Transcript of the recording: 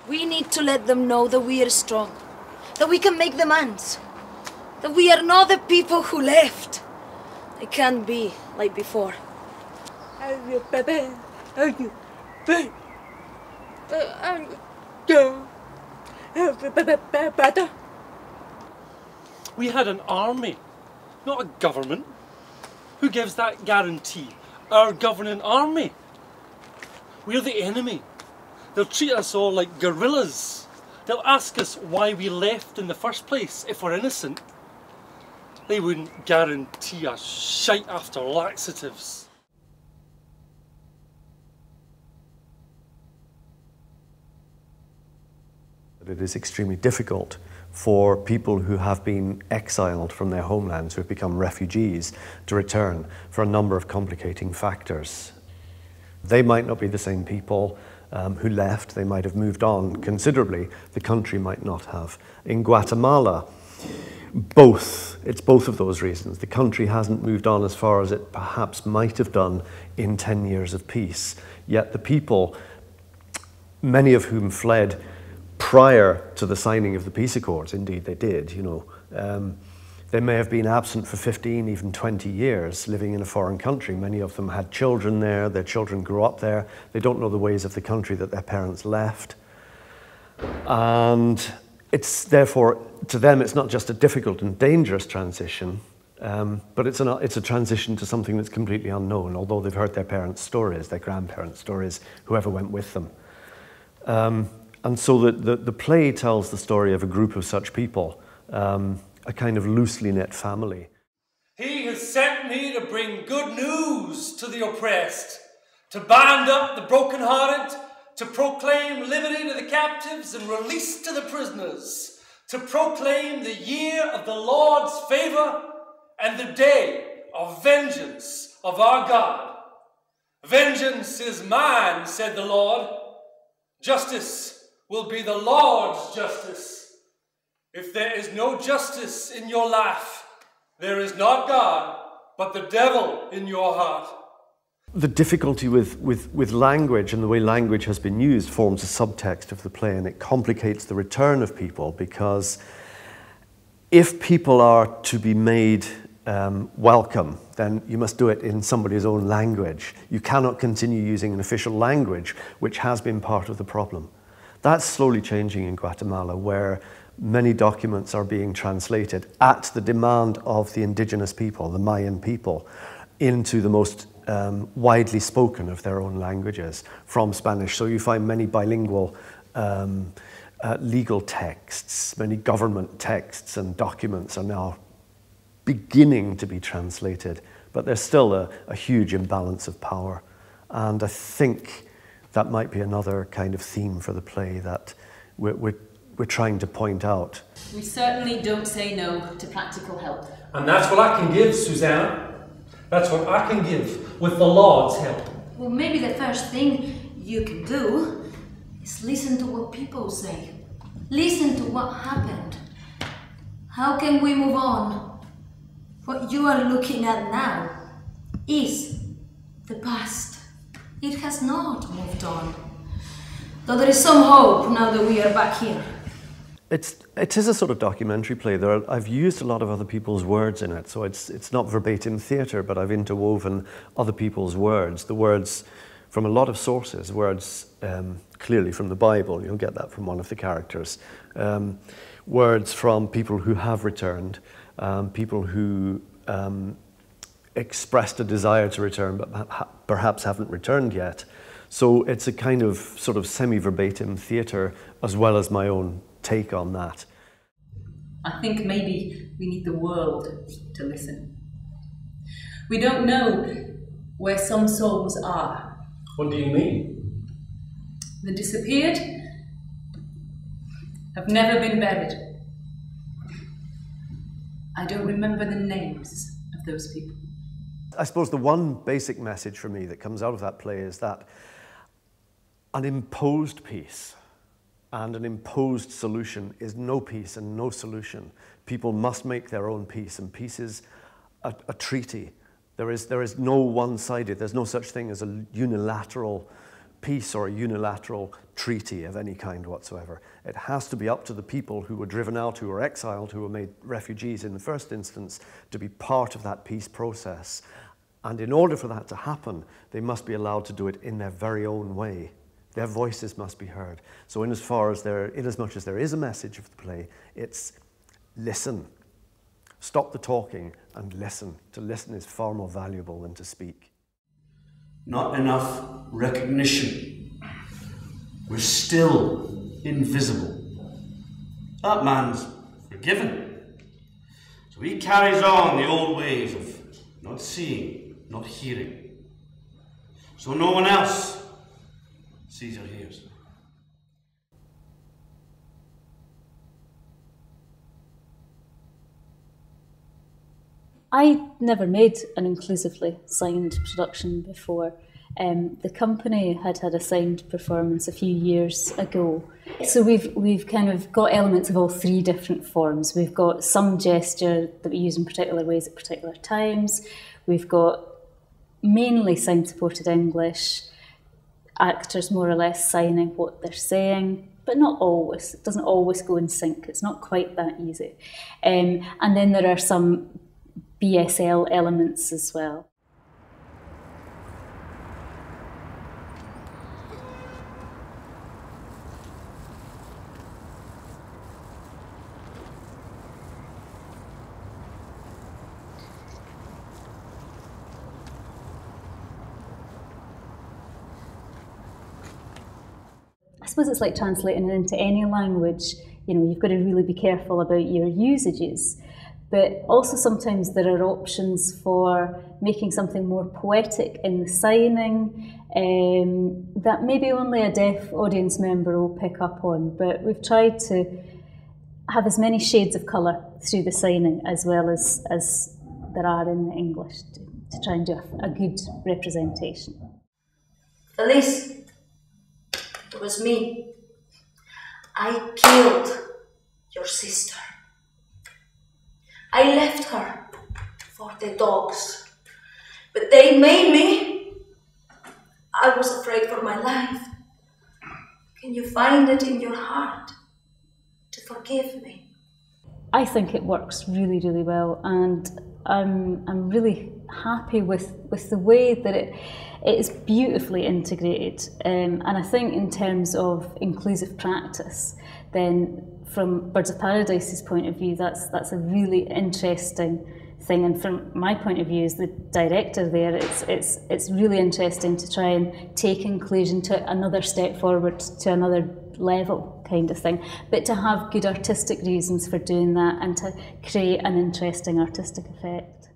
We need to let them know that we are strong, that we can make demands, that we are not the people who left. It can't be like before. We had an army, not a government. Who gives that guarantee? Our governing army. We're the enemy. They'll treat us all like guerrillas. They'll ask us why we left in the first place if we're innocent. They wouldn't guarantee us shite after laxatives. It is extremely difficult for people who have been exiled from their homelands, who have become refugees, to return for a number of complicating factors. They might not be the same people who left. They might have moved on considerably. The country might not have. In Guatemala, it's both of those reasons. The country hasn't moved on as far as it perhaps might have done in 10 years of peace. Yet the people, many of whom fled prior to the signing of the peace accords, indeed they did, they may have been absent for 15, even 20 years, living in a foreign country. Many of them had children there, their children grew up there, they don't know the ways of the country that their parents left. And it's therefore, to them, it's not just a difficult and dangerous transition, but it's a transition to something that's completely unknown, although they've heard their parents' stories, their grandparents' stories, whoever went with them. And so the play tells the story of a group of such people, a kind of loosely knit family. He has sent me to bring good news to the oppressed, to bind up the brokenhearted, to proclaim liberty to the captives and release to the prisoners, to proclaim the year of the Lord's favor and the day of vengeance of our God. Vengeance is mine, said the Lord. Justice will be the Lord's justice. If there is no justice in your life, there is not God, but the devil in your heart. The difficulty with language and the way language has been used forms a subtext of the play, and it complicates the return of people, because if people are to be made welcome, then you must do it in somebody's own language. You cannot continue using an official language, which has been part of the problem. That's slowly changing in Guatemala, where many documents are being translated at the demand of the indigenous people, the Mayan people, into the most widely spoken of their own languages from Spanish. So you find many bilingual legal texts, many government texts and documents are now beginning to be translated, but there's still a huge imbalance of power. And I think that might be another kind of theme for the play that we're trying to point out. We certainly don't say no to practical help. And that's what I can give, Susanna. That's what I can give, with the Lord's help. Well, maybe the first thing you can do is listen to what people say. Listen to what happened. How can we move on? What you are looking at now is the past. It has not moved on. Though there is some hope now that we are back here. It is a sort of documentary play. I've used a lot of other people's words in it, so it's not verbatim theatre, but I've interwoven other people's words, the words from a lot of sources, words clearly from the Bible, you'll get that from one of the characters, words from people who have returned, people who expressed a desire to return but perhaps haven't returned yet. So it's a kind of sort of semi-verbatim theatre as well as my own take on that. I think maybe we need the world to listen. We don't know where some souls are. What do you mean? They disappeared, have never been buried. I don't remember the names of those people. I suppose the one basic message for me that comes out of that play is that an imposed peace and an imposed solution is no peace and no solution. People must make their own peace, and peace is a treaty. There is no one-sided, there's no such thing as a unilateral peace or a unilateral treaty of any kind whatsoever. It has to be up to the people who were driven out, who were exiled, who were made refugees in the first instance, to be part of that peace process. And in order for that to happen, they must be allowed to do it in their very own way. Their voices must be heard. So inasmuch as there is a message of the play, it's listen. Stop the talking and listen. To listen is far more valuable than to speak. Not enough recognition. We're still invisible. That man's forgiven. So he carries on the old ways of not seeing, not hearing. So no one else sees or hears. I never made an inclusively signed production before. The company had a signed performance a few years ago. So we've kind of got elements of all three different forms. We've got some gesture that we use in particular ways at particular times. We've got mainly sign-supported English, actors more or less signing what they're saying, but not always. It doesn't always go in sync. It's not quite that easy. And then there are some BSL elements as well. I suppose it's like translating it into any language. You know, you've got to really be careful about your usages. But also sometimes there are options for making something more poetic in the signing that maybe only a deaf audience member will pick up on. But we've tried to have as many shades of colour through the signing as well as there are in the English to try and do a good representation. Felice, it was me. I killed your sister. I left her for the dogs, but they made me. I was afraid for my life. Can you find it in your heart to forgive me? I think it works really, really well, and I'm really happy with the way that it is beautifully integrated. And I think in terms of inclusive practice, then from Birds of Paradise's point of view, that's a really interesting thing. And from my point of view as the director there, it's really interesting to try and take inclusion to another step forward, to another level kind of thing, but to have good artistic reasons for doing that and to create an interesting artistic effect.